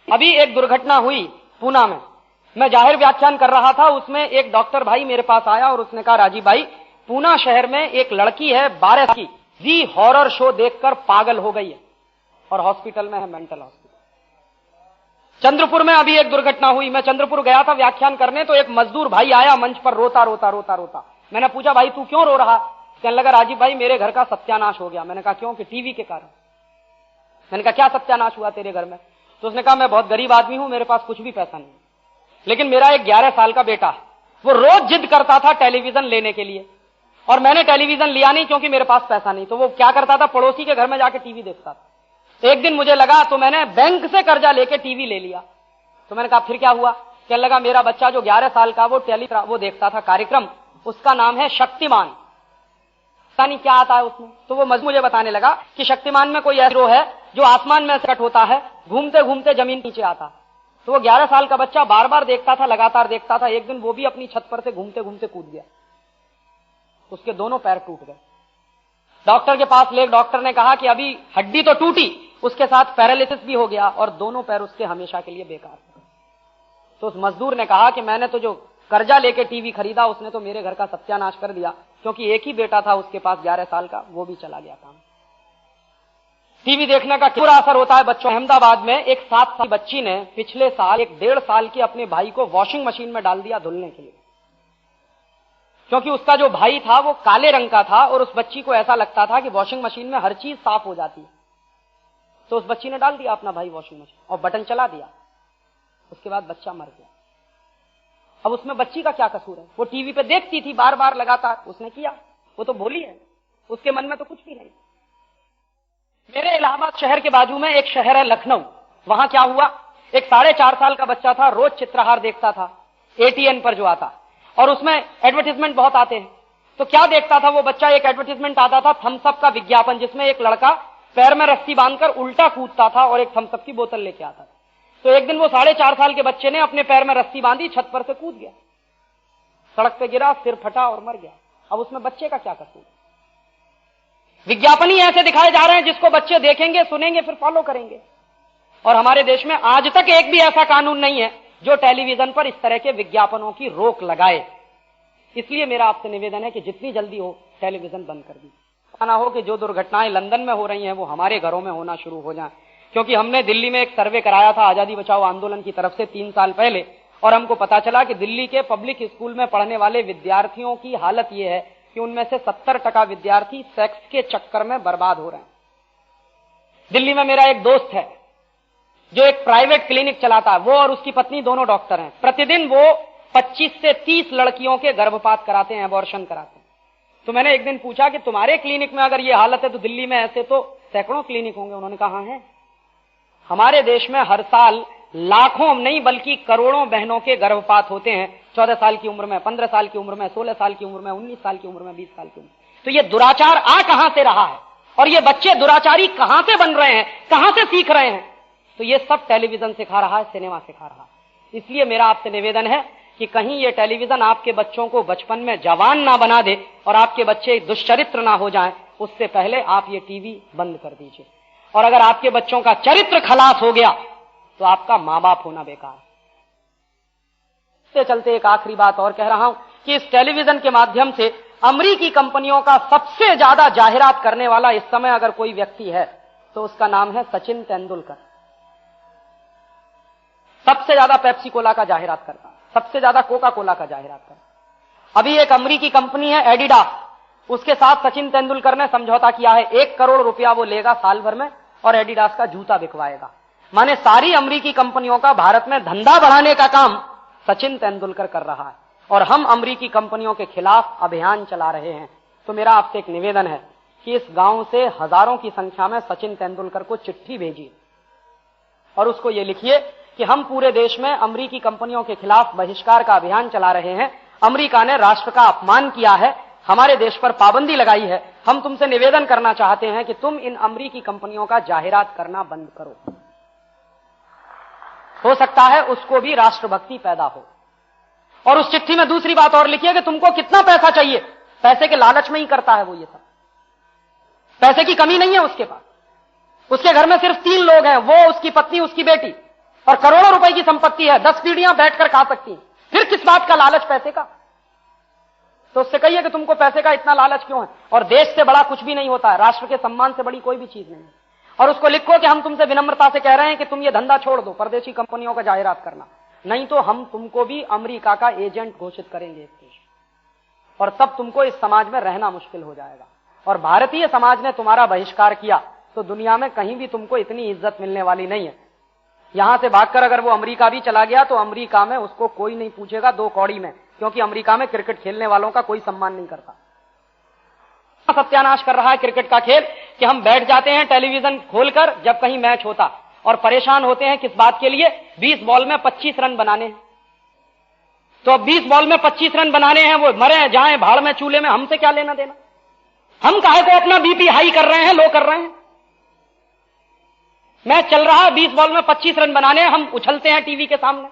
अभी एक दुर्घटना हुई पूना में, मैं जाहिर व्याख्यान कर रहा था, उसमें एक डॉक्टर भाई मेरे पास आया और उसने कहा, राजीव भाई, पूना शहर में एक लड़की है 12 की, जी हॉरर शो देखकर पागल हो गई है और हॉस्पिटल में है, मेंटल हॉस्पिटल। चंद्रपुर में अभी एक दुर्घटना हुई, मैं चंद्रपुर गया था व्याख्यान करने, तो एक मजदूर भाई आया मंच पर रोता रोता रोता रोता। मैंने पूछा, भाई तू क्यों रो रहा? कहने लगा, राजीव भाई मेरे घर का सत्यानाश हो गया। मैंने कहा क्यों? कि टीवी के कारण। मैंने कहा क्या सत्यानाश हुआ तेरे घर में? तो उसने कहा, मैं बहुत गरीब आदमी हूं, मेरे पास कुछ भी पैसा नहीं, लेकिन मेरा एक 11 साल का बेटा है, वो रोज जिद करता था टेलीविजन लेने के लिए, और मैंने टेलीविजन लिया नहीं क्योंकि मेरे पास पैसा नहीं। तो वो क्या करता था, पड़ोसी के घर में जाके टीवी देखता था। एक दिन मुझे लगा तो मैंने बैंक से कर्जा लेके टीवी ले लिया। तो मैंने कहा फिर क्या हुआ? कहने लगा, मेरा बच्चा जो 11 साल का वो देखता था कार्यक्रम, उसका नाम है शक्तिमान, पता नहीं क्या आता है उसमें। तो वो मुझे बताने लगा कि शक्तिमान में कोई हीरो है जो आसमान में कट होता है, घूमते घूमते जमीन नीचे आता। तो वो 11 साल का बच्चा बार बार देखता था, लगातार देखता था। एक दिन वो भी अपनी छत पर से घूमते घूमते कूद गया, उसके दोनों पैर टूट गए। डॉक्टर के पास ले, डॉक्टर ने कहा कि अभी हड्डी तो टूटी, उसके साथ पैरालिसिस भी हो गया और दोनों पैर उसके हमेशा के लिए बेकार हो गए। तो उस मजदूर ने कहा कि मैंने तो जो कर्जा लेके टीवी खरीदा उसने तो मेरे घर का सत्यानाश कर दिया, क्योंकि एक ही बेटा था उसके पास 11 साल का, वो भी चला गया काम। टीवी देखने का बुरा असर होता है बच्चों। अहमदाबाद में एक 7 साल की बच्ची ने पिछले साल एक 1.5 साल के अपने भाई को वॉशिंग मशीन में डाल दिया धुलने के लिए, क्योंकि उसका जो भाई था वो काले रंग का था और उस बच्ची को ऐसा लगता था कि वॉशिंग मशीन में हर चीज साफ हो जाती है। तो उस बच्ची ने डाल दिया अपना भाई वॉशिंग मशीन और बटन चला दिया। उसके बाद बच्चा मर गया। अब उसमें बच्ची का क्या कसूर है? वो टीवी पे देखती थी बार बार लगातार, उसने किया, वो तो भोली है, उसके मन में तो कुछ भी नहीं। मेरे इलाहाबाद शहर के बाजू में एक शहर है लखनऊ, वहां क्या हुआ, एक 4.5 साल का बच्चा था, रोज चित्रहार देखता था एटीएन पर जो आता, और उसमें एडवर्टीजमेंट बहुत आते हैं। तो क्या देखता था वो बच्चा, एक एडवर्टीजमेंट आता था थम्स अप का विज्ञापन, जिसमें एक लड़का पैर में रस्सी बांधकर उल्टा कूदता था और एक थम्स अप की बोतल लेके आता था। तो एक दिन वो 4.5 साल के बच्चे ने अपने पैर में रस्सी बांधी, छत पर से कूद गया। सड़क पे गिरा, सिर फटा और मर गया। अब उसमें बच्चे का क्या कसूर? विज्ञापन ही ऐसे दिखाए जा रहे हैं जिसको बच्चे देखेंगे, सुनेंगे, फिर फॉलो करेंगे। और हमारे देश में आज तक एक भी ऐसा कानून नहीं है जो टेलीविजन पर इस तरह के विज्ञापनों की रोक लगाए। इसलिए मेरा आपसे निवेदन है कि जितनी जल्दी हो टेलीविजन बंद कर दी। ना हो कि जो दुर्घटनाएं लंदन में हो रही हैं वो हमारे घरों में होना शुरू हो जाएं। क्योंकि हमने दिल्ली में एक सर्वे कराया था आजादी बचाओ आंदोलन की तरफ से 3 साल पहले, और हमको पता चला कि दिल्ली के पब्लिक स्कूल में पढ़ने वाले विद्यार्थियों की हालत यह है कि उनमें से 70% विद्यार्थी सेक्स के चक्कर में बर्बाद हो रहे हैं। दिल्ली में मेरा एक दोस्त है जो एक प्राइवेट क्लिनिक चलाता है, वो और उसकी पत्नी दोनों डॉक्टर हैं। प्रतिदिन वो 25 से 30 लड़कियों के गर्भपात कराते हैं, अबॉर्शन कराते हैं। तो मैंने एक दिन पूछा कि तुम्हारे क्लिनिक में अगर ये हालत है तो दिल्ली में ऐसे तो सैकड़ों क्लिनिक होंगे। उन्होंने कहा है हमारे देश में हर साल लाखों नहीं बल्कि करोड़ों बहनों के गर्भपात होते हैं, 14 साल की उम्र में, 15 साल की उम्र में, 16 साल की उम्र में, 19 साल की उम्र में, 20 साल की उम्र। तो ये दुराचार आ कहां से रहा है और ये बच्चे दुराचारी कहां से बन रहे हैं, कहां से सीख रहे हैं? तो ये सब टेलीविजन सिखा रहा है, सिनेमा सिखा रहा है। इसलिए मेरा आपसे निवेदन है कि कहीं ये टेलीविजन आपके बच्चों को बचपन में जवान ना बना दे और आपके बच्चे दुष्चरित्र ना हो जाएं, उससे पहले आप ये टीवी बंद कर दीजिए। और अगर आपके बच्चों का चरित्र खलास हो गया तो आपका मां बाप होना बेकार है। इससे चलते एक आखिरी बात और कह रहा हूं कि इस टेलीविजन के माध्यम से अमेरिकी कंपनियों का सबसे ज्यादा जाहिरात करने वाला इस समय अगर कोई व्यक्ति है तो उसका नाम है सचिन तेंदुलकर। सबसे ज्यादा पेप्सी कोला का जाहिरात करता, सबसे ज्यादा कोका कोला का जाहिरात करता। अभी एक अमेरिकी कंपनी है एडिडास, उसके साथ सचिन तेंदुलकर ने समझौता किया है। 1 करोड़ रुपया वो लेगा साल भर में और एडिडास का जूता बिकवाएगा। माने सारी अमेरिकी कंपनियों का भारत में धंधा बढ़ाने का काम सचिन तेंदुलकर कर रहा है और हम अमेरिकी कंपनियों के खिलाफ अभियान चला रहे हैं। तो मेरा आपसे एक निवेदन है कि इस गांव से हजारों की संख्या में सचिन तेंदुलकर को चिट्ठी भेजिए और उसको ये लिखिए कि हम पूरे देश में अमेरिकी कंपनियों के खिलाफ बहिष्कार का अभियान चला रहे हैं। अमेरिका ने राष्ट्र का अपमान किया है, हमारे देश पर पाबंदी लगाई है। हम तुमसे निवेदन करना चाहते हैं कि तुम इन अमेरिकी कंपनियों का जाहिरात करना बंद करो। हो सकता है उसको भी राष्ट्रभक्ति पैदा हो। और उस चिट्ठी में दूसरी बात और लिखिए कि तुमको कितना पैसा चाहिए, पैसे के लालच में ही करता है वो ये सब। पैसे की कमी नहीं है उसके पास। उसके घर में सिर्फ 3 लोग हैं, वो, उसकी पत्नी, उसकी बेटी, और करोड़ों रुपए की संपत्ति है। 10 पीढ़ियां बैठकर खा सकती हैं। फिर किस बात का लालच पैसे का? तो उससे कहिए कि तुमको पैसे का इतना लालच क्यों है? और देश से बड़ा कुछ भी नहीं होता है, राष्ट्र के सम्मान से बड़ी कोई भी चीज नहीं है। और उसको लिखो कि हम तुमसे विनम्रता से कह रहे हैं कि तुम ये धंधा छोड़ दो, परदेशी कंपनियों का जाहिरात करना, नहीं तो हम तुमको भी अमेरिका का एजेंट घोषित करेंगे इस देश। और तब तुमको इस समाज में रहना मुश्किल हो जाएगा। और भारतीय समाज ने तुम्हारा बहिष्कार किया तो दुनिया में कहीं भी तुमको इतनी इज्जत मिलने वाली नहीं है। यहां से भागकर अगर वो अमेरिका भी चला गया तो अमेरिका में उसको कोई नहीं पूछेगा 2 कौड़ी में, क्योंकि अमेरिका में क्रिकेट खेलने वालों का कोई सम्मान नहीं करता। सत्यानाश कर रहा है क्रिकेट का खेल कि हम बैठ जाते हैं टेलीविजन खोलकर जब कहीं मैच होता और परेशान होते हैं किस बात के लिए? 20 बॉल में 25 रन बनाने हैं। तो अब 20 बॉल में 25 रन बनाने हैं, वो मरे जाएं भाड़ में चूल्हे में, हमसे क्या लेना देना? हम काहे को अपना बीपी हाई कर रहे हैं, लो कर रहे हैं? मैच चल रहा है, 20 बॉल में 25 रन बनाने हैं, हम उछलते हैं टीवी के सामने।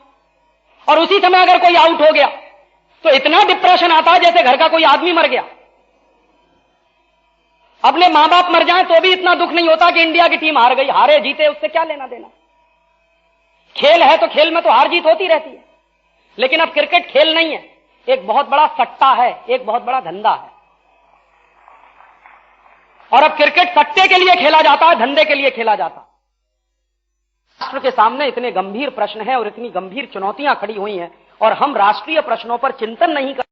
और उसी समय अगर कोई आउट हो गया तो इतना डिप्रेशन आता है जैसे घर का कोई आदमी मर गया। अपने मां बाप मर जाएं तो भी इतना दुख नहीं होता कि इंडिया की टीम हार गई। हारे जीते उससे क्या लेना देना? खेल है तो खेल में तो हार जीत होती रहती है। लेकिन अब क्रिकेट खेल नहीं है, एक बहुत बड़ा सट्टा है, एक बहुत बड़ा धंधा है। और अब क्रिकेट सट्टे के लिए खेला जाता है, धंधे के लिए खेला जाता है। राष्ट्र के सामने इतने गंभीर प्रश्न हैं और इतनी गंभीर चुनौतियां खड़ी हुई हैं और हम राष्ट्रीय प्रश्नों पर चिंतन नहीं कर